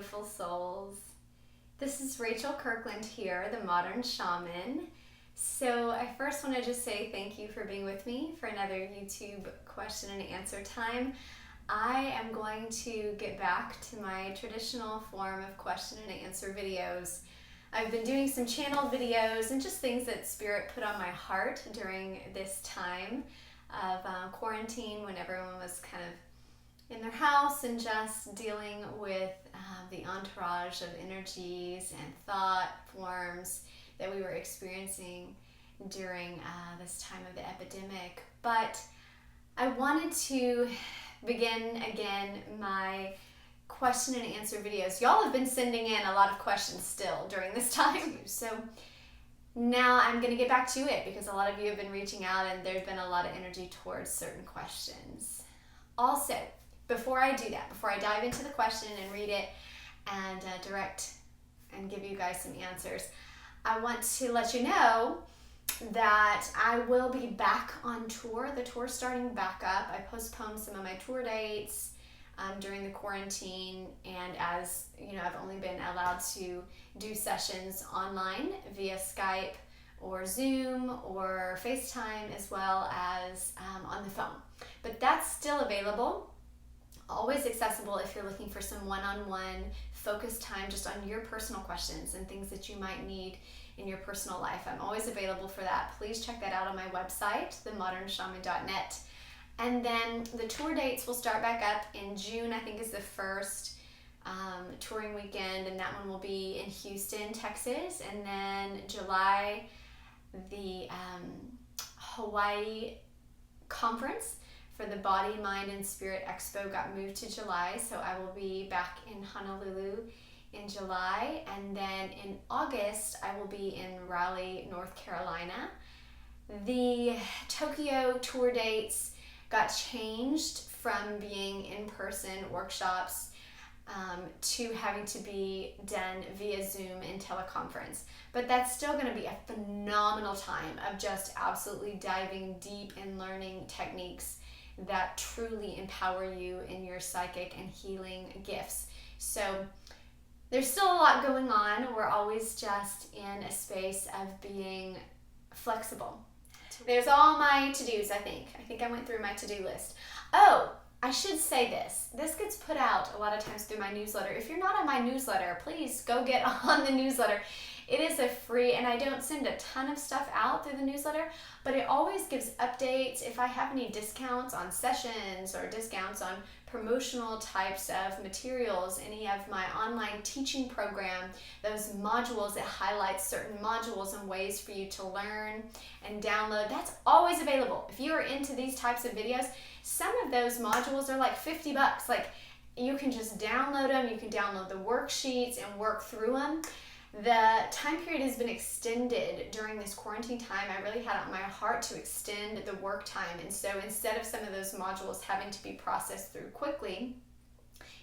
beautiful souls. This is Rachel Kirkland here, the Modern Shaman. So I first want to just say thank you for being with me for another YouTube question and answer time. I am going to get back to my traditional form of question and answer videos. I've been doing some channel videos and just things that Spirit put on my heart during this time of quarantine, when everyone was kind of in their house and just dealing with the entourage of energies and thought forms that we were experiencing during this time of the epidemic. But I wanted to begin again my question and answer videos. Y'all have been sending in a lot of questions still during this time. So now I'm going to get back to it because a lot of you have been reaching out and there's been a lot of energy towards certain questions. Also, before I do that, before I dive into the question and read it and direct and give you guys some answers, I want to let you know that I will be back on tour. The tour's starting back up. I postponed some of my tour dates during the quarantine, and as you know, I've only been allowed to do sessions online via Skype or Zoom or FaceTime, as well as on the phone. But that's still available. Always accessible if you're looking for some one-on-one focused time just on your personal questions and things that you might need in your personal life. I'm always available for that. Please check that out on my website, themodernshaman.net. And then the tour dates will start back up in June, I think is the first touring weekend, and that one will be in Houston, Texas. And then July, the Hawaii conference for the Body, Mind, and Spirit Expo got moved to July, so I will be back in Honolulu in July. And then in August, I will be in Raleigh, North Carolina. The Tokyo tour dates got changed from being in-person workshops to having to be done via Zoom and teleconference. But that's still going to be a phenomenal time of just absolutely diving deep and learning techniques that truly empower you in your psychic and healing gifts. So there's still a lot going on. We're always just in a space of being flexible. There's all my to-dos, I think. I think I went through my to-do list. Oh, I should say this. This gets put out a lot of times through my newsletter. If you're not on my newsletter, please go get on the newsletter. It is a free, and I don't send a ton of stuff out through the newsletter, but it always gives updates. If I have any discounts on sessions or discounts on promotional types of materials, any of my online teaching program, those modules that highlight certain modules and ways for you to learn and download, that's always available. If you are into these types of videos, some of those modules are like $50. Like, you can just download them, you can download the worksheets and work through them. The time period has been extended during this quarantine time. I really had it on my heart to extend the work time. And so instead of some of those modules having to be processed through quickly,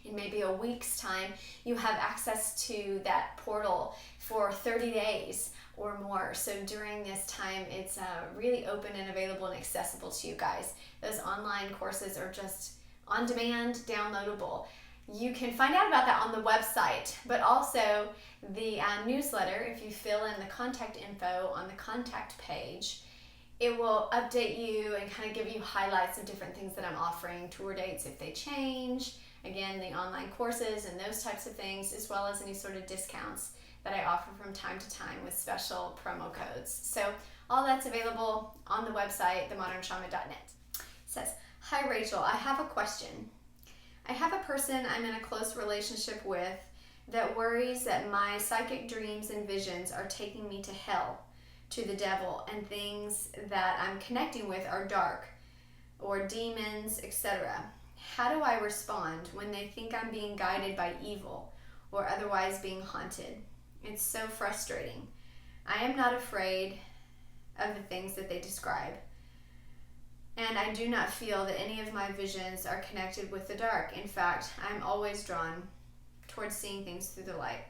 in maybe a week's time, you have access to that portal for 30 days or more. So during this time, it's really open and available and accessible to you guys. Those online courses are just on demand, downloadable. You can find out about that on the website, but also the newsletter. If you fill in the contact info on the contact page, it will update you and kind of give you highlights of different things that I'm offering, tour dates if they change, again, the online courses and those types of things, as well as any sort of discounts that I offer from time to time with special promo codes. So all that's available on the website, themodernshaman.net. It says, "Hi Rachel, I have a question. I have a person I'm in a close relationship with that worries that my psychic dreams and visions are taking me to hell, to the devil, and things that I'm connecting with are dark or demons, etc. How do I respond when they think I'm being guided by evil or otherwise being haunted? It's so frustrating. I am not afraid of the things that they describe, and I do not feel that any of my visions are connected with the dark. In fact, I'm always drawn towards seeing things through the light.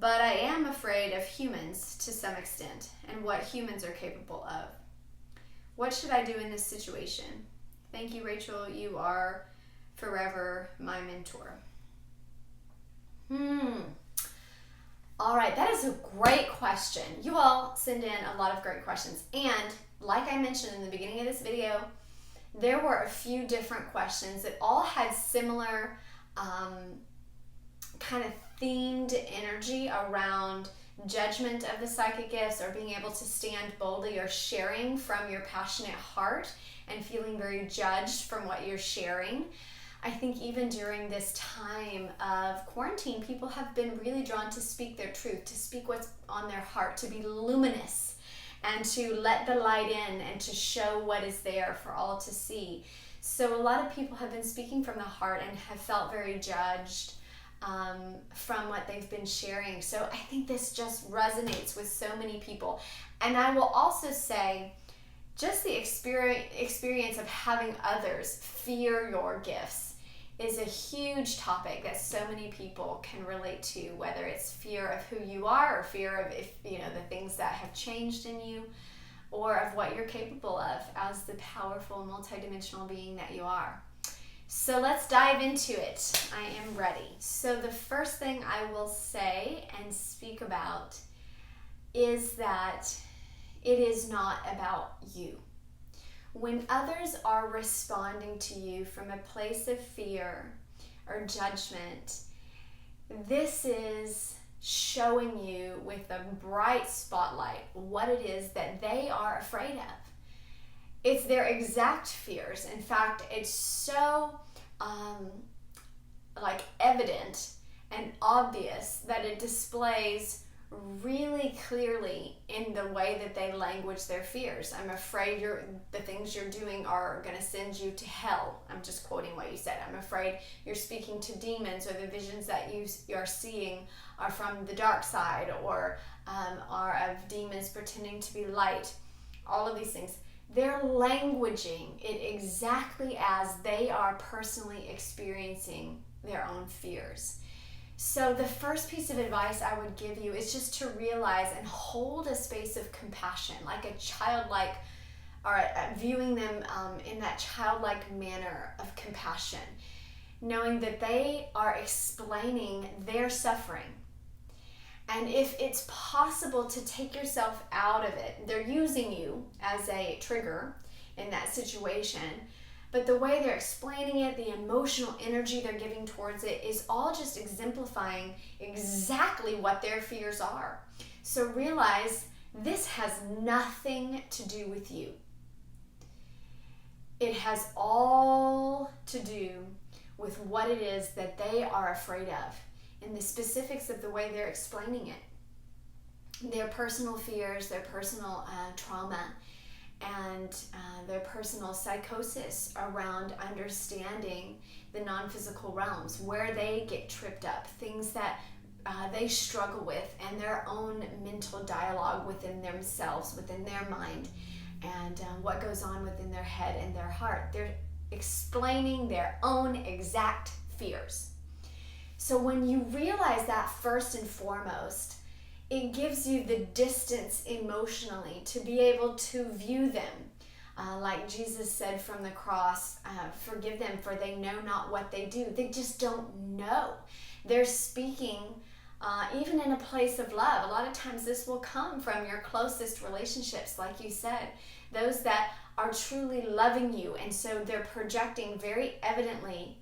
But I am afraid of humans to some extent and what humans are capable of. What should I do in this situation? Thank you, Rachel. You are forever my mentor." All right, that is a great question. You all send in a lot of great questions. And like I mentioned in the beginning of this video, there were a few different questions that all had similar kind of themed energy around judgment of the psychic gifts, or being able to stand boldly, or sharing from your passionate heart and feeling very judged from what you're sharing. I think even during this time of quarantine, people have been really drawn to speak their truth, to speak what's on their heart, to be luminous, and to let the light in and to show what is there for all to see. So a lot of people have been speaking from the heart and have felt very judged from what they've been sharing. So I think this just resonates with so many people. And I will also say, just the experience of having others fear your gifts is a huge topic that so many people can relate to, whether it's fear of who you are, or fear of the things that have changed in you, or of what you're capable of as the powerful multidimensional being that you are. So let's dive into it. I am ready. So the first thing I will say and speak about is that it is not about you. When others are responding to you from a place of fear or judgment, this is showing you with a bright spotlight what it is that they are afraid of. It's their exact fears. In fact, it's so evident and obvious that it displays really clearly in the way that they language their fears. I'm afraid the things you're doing are going to send you to hell. I'm just quoting what you said. I'm afraid you're speaking to demons, or the visions that you are seeing are from the dark side, or are of demons pretending to be light. All of these things. They're languaging it exactly as they are personally experiencing their own fears. So the first piece of advice I would give you is just to realize and hold a space of compassion, like a childlike, or viewing them in that childlike manner of compassion, knowing that they are explaining their suffering. And if it's possible to take yourself out of it, they're using you as a trigger in that situation, but the way they're explaining it, the emotional energy they're giving towards it, is all just exemplifying exactly what their fears are. So realize this has nothing to do with you. It has all to do with what it is that they are afraid of, and the specifics of the way they're explaining it. Their personal fears, their personal trauma, and their personal psychosis around understanding the non-physical realms, where they get tripped up, things that they struggle with, and their own mental dialogue within themselves, within their mind, and what goes on within their head and their heart. They're explaining their own exact fears. So when you realize that, first and foremost, it gives you the distance emotionally to be able to view them. Like Jesus said from the cross, forgive them, for they know not what they do. They just don't know. They're speaking even in a place of love. A lot of times this will come from your closest relationships, like you said, those that are truly loving you. And so they're projecting very evidently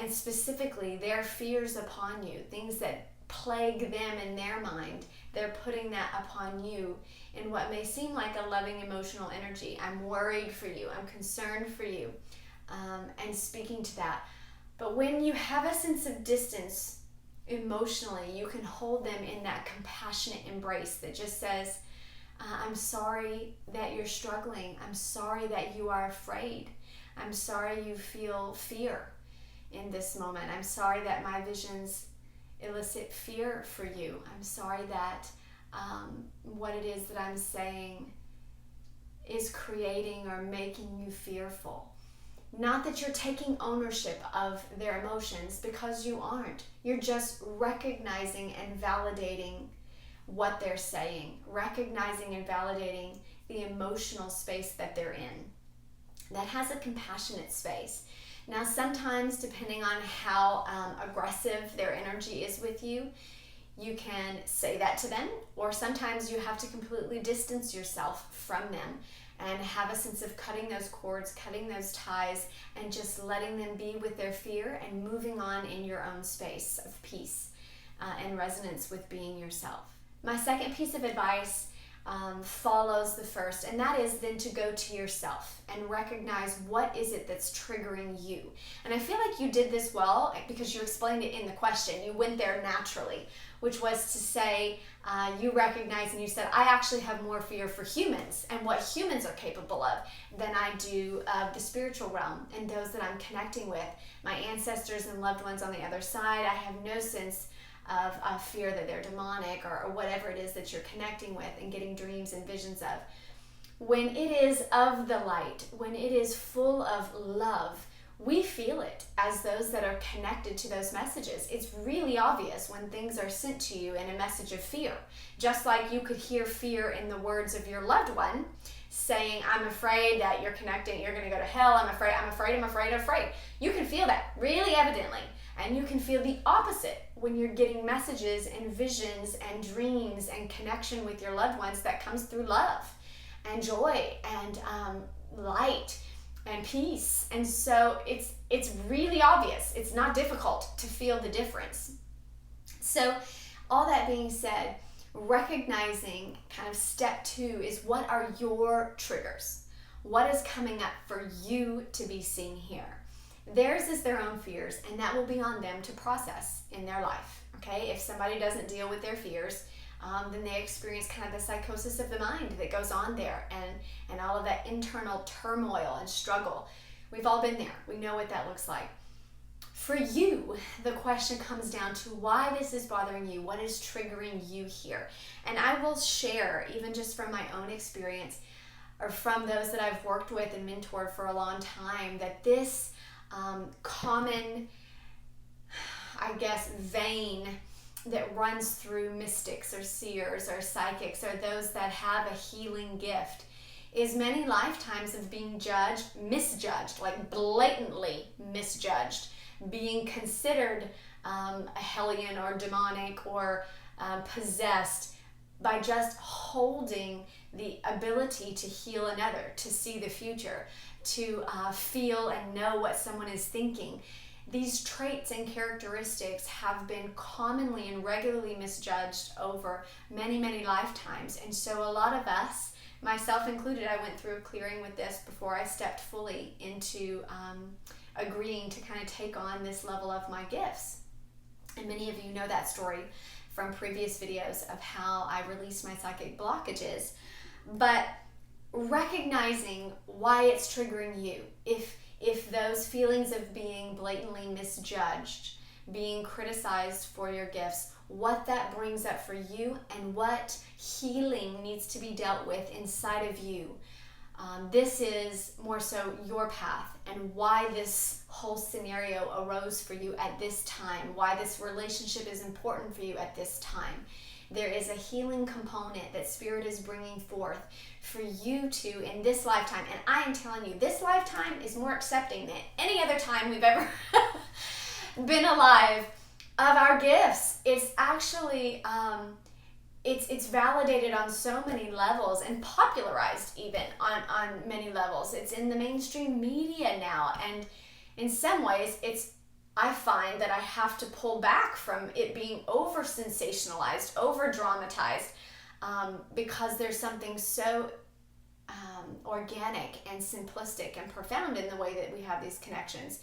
and specifically their fears upon you, things that plague them in their mind. They're putting that upon you in what may seem like a loving emotional energy. I'm worried for you. I'm concerned for you. And speaking to that. But when you have a sense of distance emotionally, you can hold them in that compassionate embrace that just says, I'm sorry that you're struggling. I'm sorry that you are afraid. I'm sorry you feel fear in this moment. I'm sorry that my visions elicit fear for you. I'm sorry that what it is that I'm saying is creating or making you fearful. Not that you're taking ownership of their emotions, because you aren't. You're just recognizing and validating what they're saying, recognizing and validating the emotional space that they're in. That has a compassionate space. Now, sometimes, depending on how aggressive their energy is with you, you can say that to them, or sometimes you have to completely distance yourself from them and have a sense of cutting those cords, cutting those ties, and just letting them be with their fear and moving on in your own space of peace and resonance with being yourself. My second piece of advice follows the first, and that is then to go to yourself and recognize what is it that's triggering you. And I feel like you did this well because you explained it in the question. You went there naturally, which was to say, you recognize and you said, I actually have more fear for humans and what humans are capable of than I do of the spiritual realm and those that I'm connecting with. My ancestors and loved ones on the other side, I have no sense of fear that they're demonic or whatever it is that you're connecting with and getting dreams and visions of. When it is of the light, when it is full of love, we feel it as those that are connected to those messages. It's really obvious when things are sent to you in a message of fear. Just like you could hear fear in the words of your loved one saying, I'm afraid that you're connecting, you're going to go to hell, I'm afraid, I'm afraid, I'm afraid, I'm afraid. You can feel that really evidently. And you can feel the opposite when you're getting messages and visions and dreams and connection with your loved ones that comes through love and joy and light and peace. And so it's really obvious. It's not difficult to feel the difference. So all that being said, recognizing kind of step 2 is, what are your triggers? What is coming up for you to be seen here? Theirs is their own fears, and that will be on them to process in their life, okay? If somebody doesn't deal with their fears, then they experience kind of the psychosis of the mind that goes on there and all of that internal turmoil and struggle. We've all been there. We know what that looks like. For you, the question comes down to why this is bothering you, what is triggering you here. And I will share, even just from my own experience, or from those that I've worked with and mentored for a long time, that this common, I guess, vein that runs through mystics or seers or psychics or those that have a healing gift is many lifetimes of being misjudged, like blatantly misjudged, being considered a hellion or demonic or possessed by just holding the ability to heal another, to see the future, to feel and know what someone is thinking. These traits and characteristics have been commonly and regularly misjudged over many, many lifetimes. And so a lot of us, myself included, I went through a clearing with this before I stepped fully into agreeing to kind of take on this level of my gifts. And many of you know that story from previous videos of how I released my psychic blockages. But recognizing why it's triggering you, if those feelings of being blatantly misjudged, being criticized for your gifts, what that brings up for you and what healing needs to be dealt with inside of you. This is more so your path and why this whole scenario arose for you at this time, why this relationship is important for you at this time. There is a healing component that Spirit is bringing forth for you to in this lifetime. And I am telling you, this lifetime is more accepting than any other time we've ever been alive of our gifts. It's actually, it's validated on so many levels and popularized even on many levels. It's in the mainstream media now. And in some ways, I find that I have to pull back from it being over sensationalized, over dramatized, because there's something so organic and simplistic and profound in the way that we have these connections.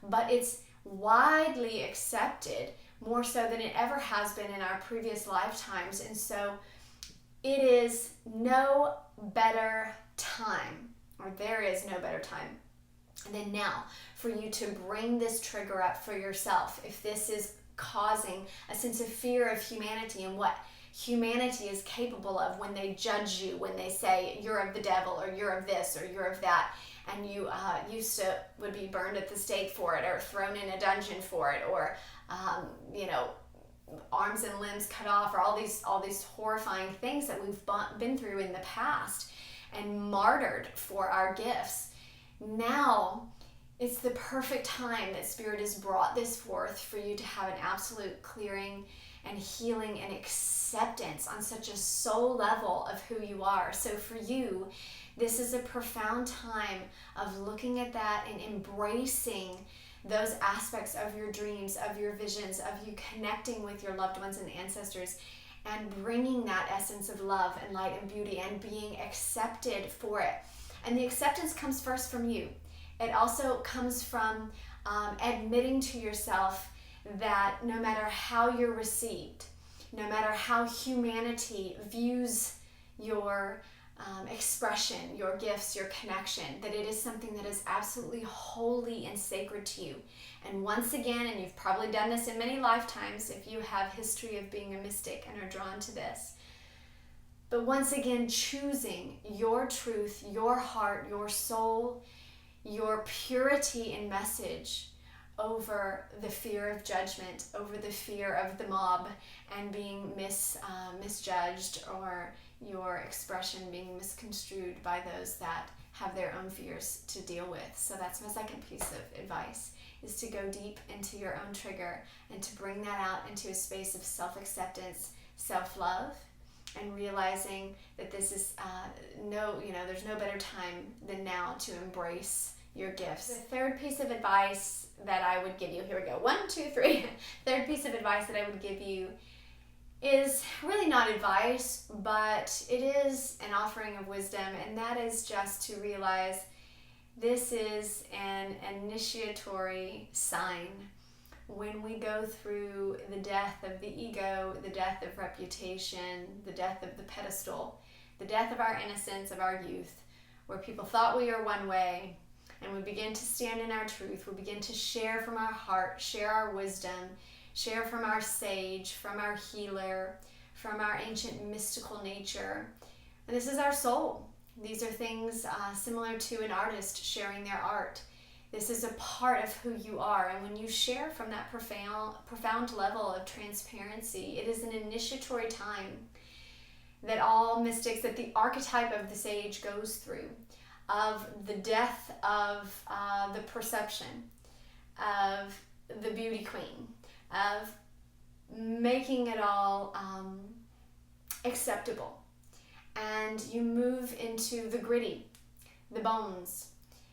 But it's widely accepted, more so than it ever has been in our previous lifetimes. And so it is no better time, or there is no better time than now for you to bring this trigger up for yourself. If this is causing a sense of fear of humanity and what humanity is capable of when they judge you, when they say you're of the devil or you're of this or you're of that, and you would be burned at the stake for it or thrown in a dungeon for it, or arms and limbs cut off, or all these horrifying things that we've been through in the past and martyred for our gifts. Now It's the perfect time that Spirit has brought this forth for you to have an absolute clearing and healing and acceptance on such a soul level of who you are. So for you, this is a profound time of looking at that and embracing those aspects of your dreams, of your visions, of you connecting with your loved ones and ancestors, and bringing that essence of love and light and beauty and being accepted for it. And the acceptance comes first from you. It also comes from admitting to yourself that no matter how you're received, no matter how humanity views your expression, your gifts, your connection, that it is something that is absolutely holy and sacred to you. And once again, and you've probably done this in many lifetimes if you have history of being a mystic and are drawn to this, but once again, choosing your truth, your heart, your soul, your purity in message over the fear of judgment, over the fear of the mob and being misjudged, or your expression being misconstrued by those that have their own fears to deal with. So that's my second piece of advice, is to go deep into your own trigger and to bring that out into a space of self-acceptance, self-love, and realizing that this is there's no better time than now to embrace your gifts. The third piece of advice that I would give you, here we go, 1, 2, 3. Third piece of advice that I would give you is really not advice, but it is an offering of wisdom, and that is just to realize this is an initiatory sign. When we go through the death of the ego, the death of reputation, the death of the pedestal, the death of our innocence, of our youth, where people thought we were one way, and we begin to stand in our truth, we begin to share from our heart, share our wisdom, share from our sage, from our healer, from our ancient mystical nature. And this is our soul. These are things similar to an artist sharing their art. This is a part of who you are. And when you share from that profound level of transparency, it is an initiatory time that all mystics, that the archetype of the sage goes through, of the death of the perception, of the beauty queen, of making it all acceptable. And you move into the gritty, the bones,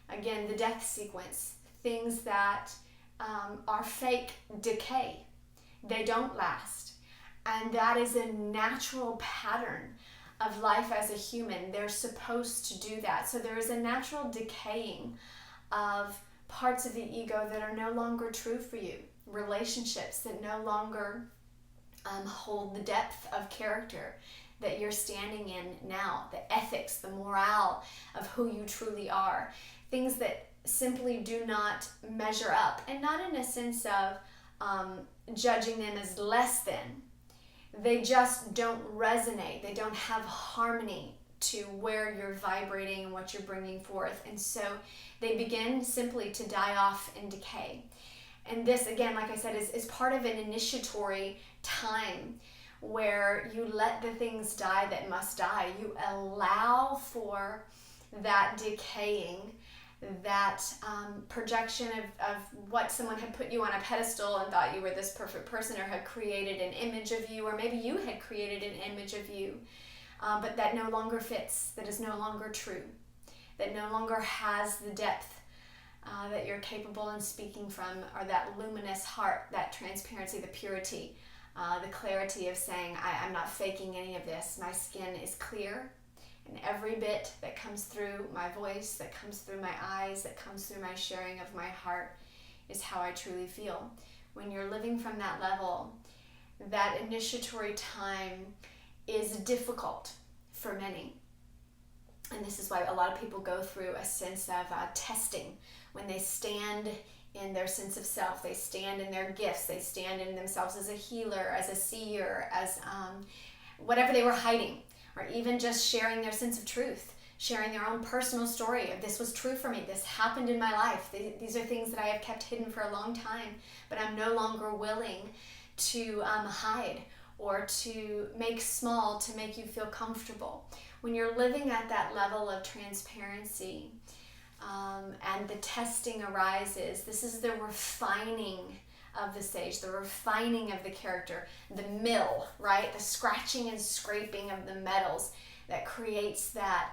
again, the death sequence, things that are fake decay. They don't last. And that is a natural pattern of life as a human. They're supposed to do that. So there is a natural decaying of parts of the ego that are no longer true for you, relationships that no longer hold the depth of character that you're standing in now, the ethics, the morale of who you truly are, things that simply do not measure up, and not in a sense of judging them as less than. They just don't resonate. They don't have harmony to where you're vibrating and what you're bringing forth. And so they begin simply to die off and decay. And this, again, like I said, is part of an initiatory time where you let the things die that must die. You allow for that decaying, that projection of what someone had put you on a pedestal and thought you were this perfect person, or had created an image of you, or maybe you had created an image of you, but that no longer fits, that is no longer true, that no longer has the depth that you're capable in speaking from, or that luminous heart, that transparency, the purity, the clarity of saying, I'm not faking any of this. My skin is clear. And every bit that comes through my voice, that comes through my eyes, that comes through my sharing of my heart is how I truly feel. When you're living from that level, that initiatory time is difficult for many. And this is why a lot of people go through a sense of testing when they stand in their sense of self, they stand in their gifts, they stand in themselves as a healer, as a seer, as whatever they were hiding, or even just sharing their sense of truth, sharing their own personal story of this was true for me, this happened in my life, these are things that I have kept hidden for a long time, but I'm no longer willing to hide or to make small to make you feel comfortable. When you're living at that level of transparency, and the testing arises. This is the refining of the sage, the refining of the character, the mill, right? The scratching and scraping of the metals that creates that,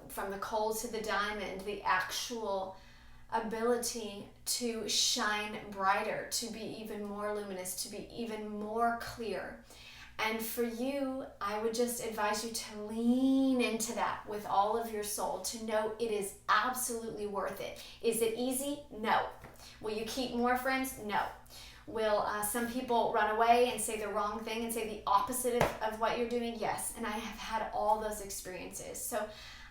from the coal to the diamond, the actual ability to shine brighter, to be even more luminous, to be even more clear. And for you, I would just advise you to lean into that with all of your soul, to know it is absolutely worth it. Is it easy? No. Will you keep more friends? No. Will some people run away and say the wrong thing and say the opposite of what you're doing? Yes. And I have had all those experiences. So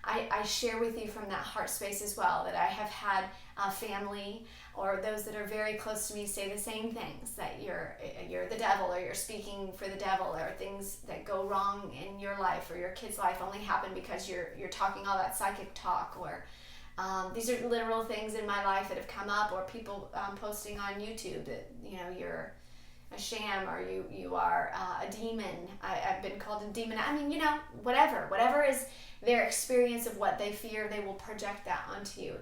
I share with you from that heart space as well, that I have had family or those that are very close to me say the same things, that you're the devil, or you're speaking for the devil, or things that go wrong in your life or your kid's life only happen because you're talking all that psychic talk, or these are literal things in my life that have come up, or people posting on YouTube that you're a sham, or you are a demon. I've been called a demon. I mean, whatever is their experience of what they fear, they will project that onto you.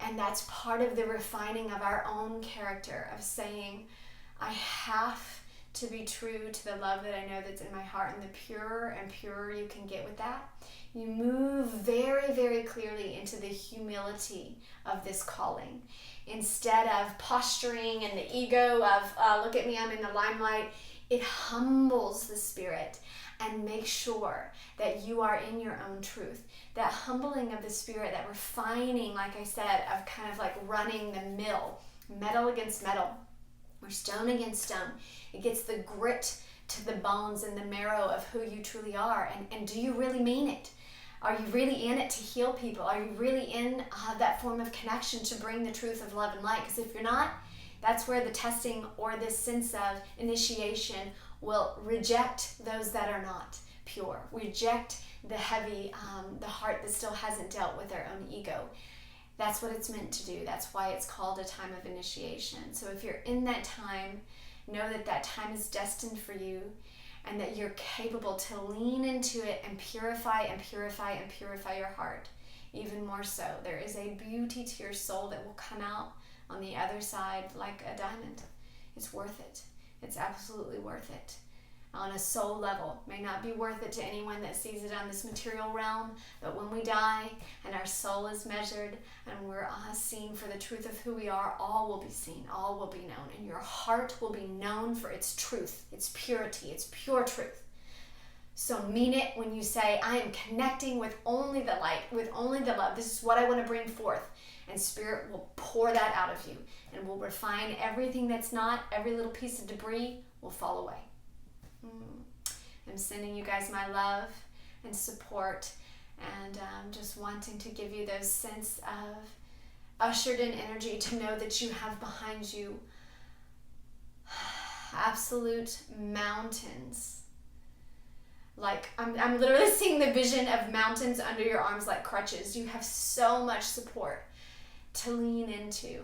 And that's part of the refining of our own character, of saying, I have to be true to the love that I know that's in my heart. And the purer and purer you can get with that, you move very, very clearly into the humility of this calling. Instead of posturing and the ego of, look at me, I'm in the limelight, it humbles the spirit and makes sure that you are in your own truth. That humbling of the spirit, that refining, like I said, of kind of like running the mill, metal against metal, or stone against stone. It gets the grit to the bones and the marrow of who you truly are. And do you really mean it? Are you really in it to heal people? Are you really in that form of connection to bring the truth of love and light? Because if you're not, that's where the testing or this sense of initiation will reject those that are not pure. Reject the heavy, the heart that still hasn't dealt with their own ego. That's what it's meant to do. That's why it's called a time of initiation. So if you're in that time, know that that time is destined for you, and that you're capable to lean into it and purify and purify and purify your heart even more so. There is a beauty to your soul that will come out on the other side like a diamond. It's worth it. It's absolutely worth it. On a soul level, may not be worth it to anyone that sees it on this material realm, but when we die and our soul is measured and we're seen for the truth of who we are, all will be seen, all will be known, and your heart will be known for its truth, its purity, its pure truth. So mean it when you say, I am connecting with only the light, with only the love. This is what I want to bring forth. And Spirit will pour that out of you and will refine everything that's not. Every little piece of debris will fall away. I'm sending you guys my love and support, and just wanting to give you those sense of ushered in energy, to know that you have behind you absolute mountains. Like I'm literally seeing the vision of mountains under your arms like crutches. You have so much support to lean into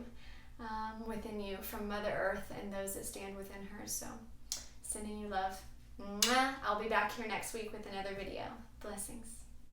within you from Mother Earth and those that stand within her. So sending you love. Mwah. I'll be back here next week with another video. Blessings.